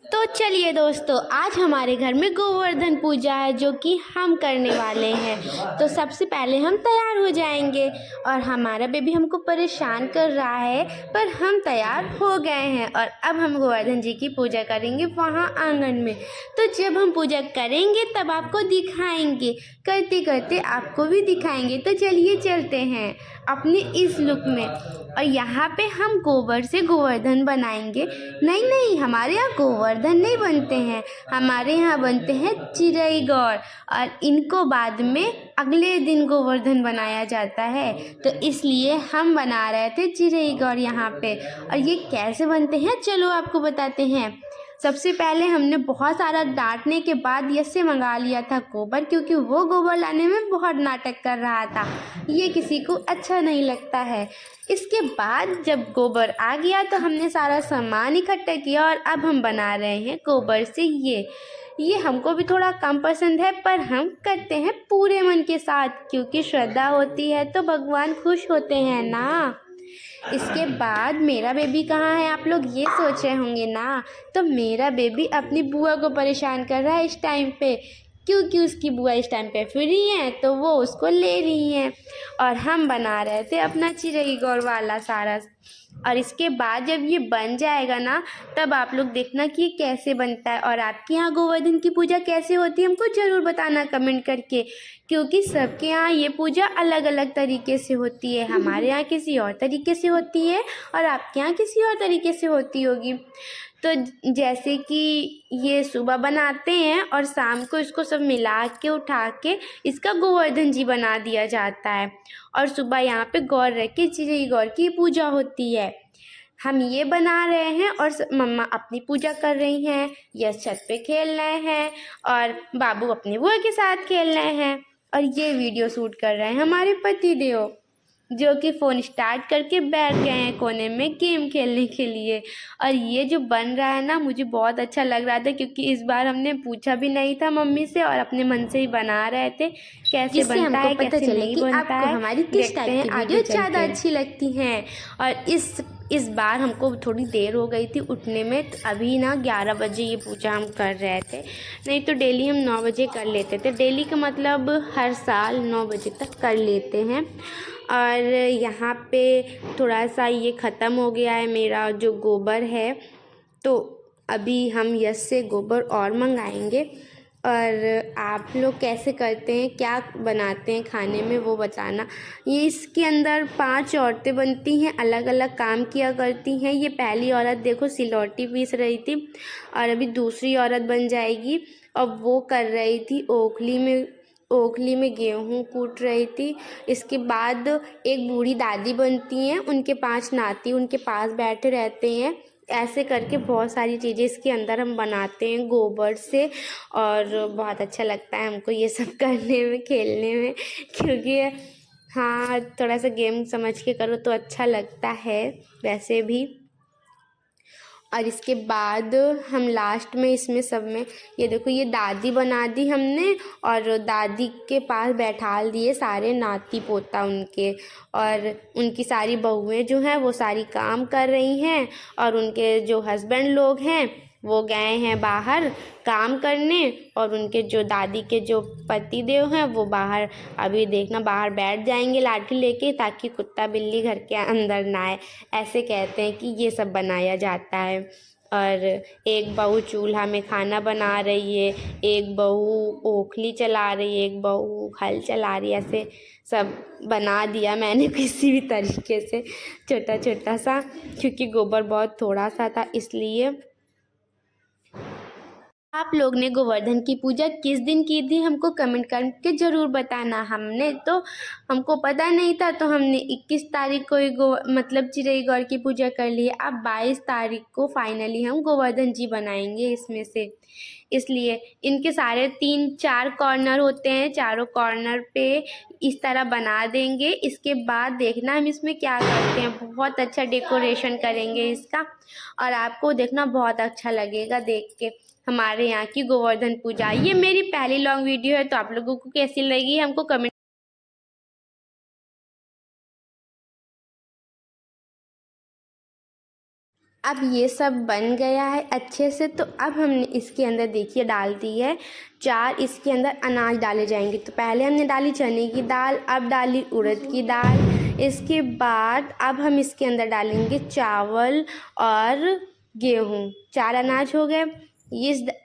तो चलिए दोस्तों, आज हमारे घर में गोवर्धन पूजा है जो कि हम करने वाले हैं। तो सबसे पहले हम तैयार हो जाएंगे और हमारा बेबी हमको परेशान कर रहा है, पर हम तैयार हो गए हैं और अब हम गोवर्धन जी की पूजा करेंगे वहाँ आंगन में। तो जब हम पूजा करेंगे तब आपको दिखाएंगे, करते करते आपको भी दिखाएंगे। तो चलिए चलते हैं अपने इस लुक में। और यहाँ पे हम गोबर से गोवर्धन बनाएंगे। नहीं नहीं, हमारे यहाँ गोवर्धन नहीं बनते हैं, हमारे यहाँ बनते हैं चिरई गौर, और इनको बाद में अगले दिन गोवर्धन बनाया जाता है। तो इसलिए हम बना रहे थे चिरई गौर यहाँ पे। और ये कैसे बनते हैं चलो आपको बताते हैं। सबसे पहले हमने बहुत सारा डांटने के बाद यश से मंगा लिया था गोबर, क्योंकि वो गोबर लाने में बहुत नाटक कर रहा था, ये किसी को अच्छा नहीं लगता है। इसके बाद जब गोबर आ गया तो हमने सारा सामान इकट्ठा किया और अब हम बना रहे हैं गोबर से ये हमको भी थोड़ा कम पसंद है, पर हम करते हैं पूरे मन के साथ, क्योंकि श्रद्धा होती है तो भगवान खुश होते हैं ना। इसके बाद मेरा बेबी कहाँ है, आप लोग ये सोच रहे होंगे ना। तो मेरा बेबी अपनी बुआ को परेशान कर रहा है इस टाइम पे, क्योंकि उसकी बुआ इस टाइम पे फ्री हैं तो वो उसको ले रही हैं। और हम बना रहे थे अपना चिरई गौर वाला सारा। और इसके बाद जब ये बन जाएगा ना, तब आप लोग देखना कि ये कैसे बनता है। और आपके यहाँ गोवर्धन की पूजा कैसे होती है हमको ज़रूर बताना कमेंट करके, क्योंकि सबके यहाँ ये पूजा अलग अलग तरीके से होती है। हमारे यहाँ किसी और तरीके से होती है और आपके यहाँ किसी और तरीके से होती होगी। तो जैसे कि ये सुबह बनाते हैं और शाम को इसको सब मिला के उठा के इसका गोवर्धन जी बना दिया जाता है। और सुबह यहाँ पे गौर रख के चिरई गौर की पूजा होती है। हम ये बना रहे हैं और मम्मा अपनी पूजा कर रही हैं, यश छत पे खेल रहे हैं और बाबू अपनी बुआ के साथ खेल रहे हैं। और ये वीडियो शूट कर रहे हैं हमारे पति देव, जो कि फ़ोन स्टार्ट करके बैठ गए हैं कोने में गेम खेलने के लिए। और ये जो बन रहा है ना, मुझे बहुत अच्छा लग रहा था, क्योंकि इस बार हमने पूछा भी नहीं था मम्मी से और अपने मन से ही बना रहे थे कैसे बनता है कैसे नहीं बनता है। हमारी किस टाइप की वीडियो ज़्यादा अच्छी लगती हैं। और इस बार हमको थोड़ी देर हो गई थी उठने में, तो अभी ना 11 बजे ये पूजा हम कर रहे थे। नहीं तो डेली हम 9 बजे कर लेते थे, डेली का मतलब हर साल 9 बजे तक कर लेते हैं। और यहाँ पे थोड़ा सा ये ख़त्म हो गया है मेरा जो गोबर है, तो अभी हम यश से गोबर और मंगाएंगे। और आप लोग कैसे करते हैं, क्या बनाते हैं खाने में वो बताना। ये इसके अंदर 5 औरतें बनती हैं, अलग अलग काम किया करती हैं। ये पहली औरत देखो सिलौटी पीस रही थी, और अभी दूसरी औरत बन जाएगी और वो कर रही थी ओखली में गेहूँ कूट रही थी। इसके बाद एक बूढ़ी दादी बनती हैं, उनके 5 नाती उनके पास बैठे रहते हैं। ऐसे करके बहुत सारी चीज़ें इसके अंदर हम बनाते हैं गोबर से, और बहुत अच्छा लगता है हमको ये सब करने में, खेलने में, क्योंकि हाँ थोड़ा सा गेम समझ के करो तो अच्छा लगता है वैसे भी। और इसके बाद हम लास्ट में इसमें सब में ये देखो ये दादी बना दी हमने, और दादी के पास बैठा दिए सारे नाती पोता उनके, और उनकी सारी बहुएं जो हैं वो सारी काम कर रही हैं, और उनके जो हस्बैंड लोग हैं वो गए हैं बाहर काम करने, और उनके जो दादी के जो पति देव हैं वो बाहर, अभी देखना बाहर बैठ जाएंगे लाठी लेके, ताकि कुत्ता बिल्ली घर के अंदर ना आए। ऐसे कहते हैं कि ये सब बनाया जाता है। और एक बहू चूल्हा में खाना बना रही है, एक बहू ओखली चला रही है, एक बहू हल चला रही है। ऐसे सब बना दिया मैंने किसी भी तरीके से छोटा छोटा सा, क्योंकि गोबर बहुत थोड़ा सा था इसलिए। आप लोग ने गोवर्धन की पूजा किस दिन की थी हमको कमेंट करके ज़रूर बताना। हमको पता नहीं था, तो हमने 21 तारीख को ही मतलब चिरई गौर की पूजा कर ली है। अब 22 तारीख को फाइनली हम गोवर्धन जी बनाएंगे इसमें से। इसलिए इनके सारे 3-4 कॉर्नर होते हैं, चारों कॉर्नर पे इस तरह बना देंगे। इसके बाद देखना हम इसमें क्या करते हैं, बहुत अच्छा डेकोरेशन करेंगे इसका, और आपको देखना बहुत अच्छा लगेगा देख के हमारे यहाँ की गोवर्धन पूजा। ये मेरी पहली लॉन्ग वीडियो है, तो आप लोगों को कैसी लगी हमको कमेंट। अब ये सब बन गया है अच्छे से। तो अब हमने इसके अंदर देखिए डाल दी है 4 इसके अंदर अनाज डाले जाएंगे। तो पहले हमने डाली चने की दाल, अब डाली उड़द की दाल, इसके बाद अब हम इसके अंदर डालेंगे चावल और गेहूँ। 4 अनाज हो गए।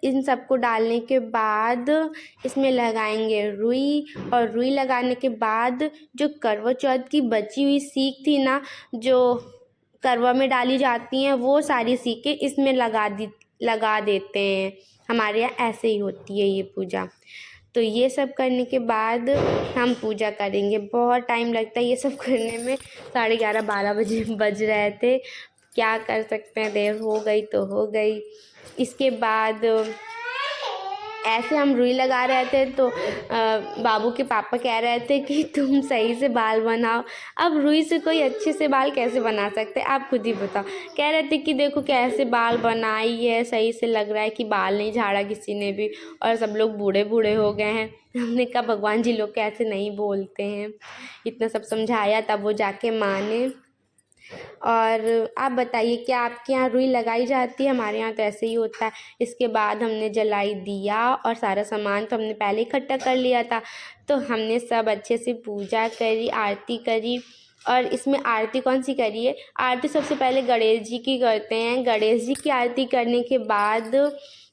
इन सबको डालने के बाद इसमें लगाएंगे रुई, और रुई लगाने के बाद जो करवा चौथ की बची हुई सीख थी ना, जो करवा में डाली जाती हैं, वो सारी सीखें इसमें लगा देते हैं। हमारे यहाँ ऐसे ही होती है ये पूजा। तो ये सब करने के बाद हम पूजा करेंगे। बहुत टाइम लगता है ये सब करने में, 11:30-12 बजे बज रहे थे। क्या कर सकते हैं, देर हो गई तो हो गई। इसके बाद ऐसे हम रुई लगा रहे थे तो बाबू के पापा कह रहे थे कि तुम सही से बाल बनाओ। अब रुई से कोई अच्छे से बाल कैसे बना सकते हैं, आप खुद ही बताओ। कह रहे थे कि देखो कैसे बाल बनाई है, सही से लग रहा है कि बाल नहीं झाड़ा किसी ने भी, और सब लोग बूढ़े बूढ़े हो गए हैं। हमने कहा भगवान जी लोग कैसे नहीं बोलते हैं। इतना सब समझाया तब वो जाके माने। और आप बताइए क्या आपके यहाँ रुई लगाई जाती है? हमारे यहाँ तो ऐसे ही होता है। इसके बाद हमने जलाई दिया, और सारा सामान तो हमने पहले इकट्ठा कर लिया था। तो हमने सब अच्छे से पूजा करी, आरती करी। और इसमें आरती कौन सी करी है? आरती सबसे पहले गणेश जी की करते हैं। गणेश जी की आरती करने के बाद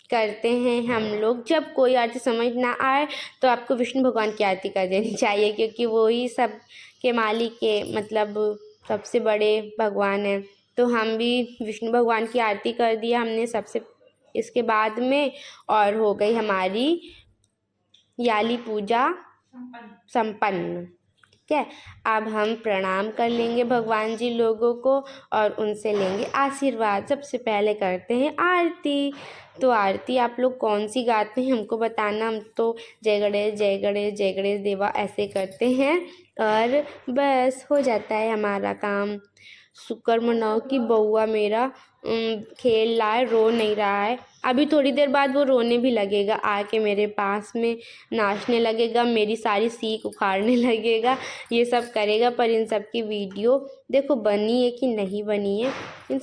करते हैं हम लोग, जब कोई आरती समझ ना आए तो आपको विष्णु भगवान की आरती कर देनी चाहिए, क्योंकि वो ही सब के मालिक के मतलब सबसे बड़े भगवान हैं। तो हम भी विष्णु भगवान की आरती कर दिया हमने सबसे इसके बाद में, और हो गई हमारी याली पूजा संपन्न। ठीक है, अब हम प्रणाम कर लेंगे भगवान जी लोगों को और उनसे लेंगे आशीर्वाद। सबसे पहले करते हैं आरती। तो आरती आप लोग कौन सी गाते हैं हमको बताना। हम तो जय गणेश जय गणेश जय गणेश देवा ऐसे करते हैं, और बस हो जाता है हमारा काम। शुक्र मनाओ कि बउआ मेरा खेल रहा है, रो नहीं रहा है। अभी थोड़ी देर बाद वो रोने भी लगेगा, आके मेरे पास में नाचने लगेगा, मेरी सारी सीख उखाड़ने लगेगा, ये सब करेगा। पर इन सब की वीडियो देखो बनी है कि नहीं बनी है।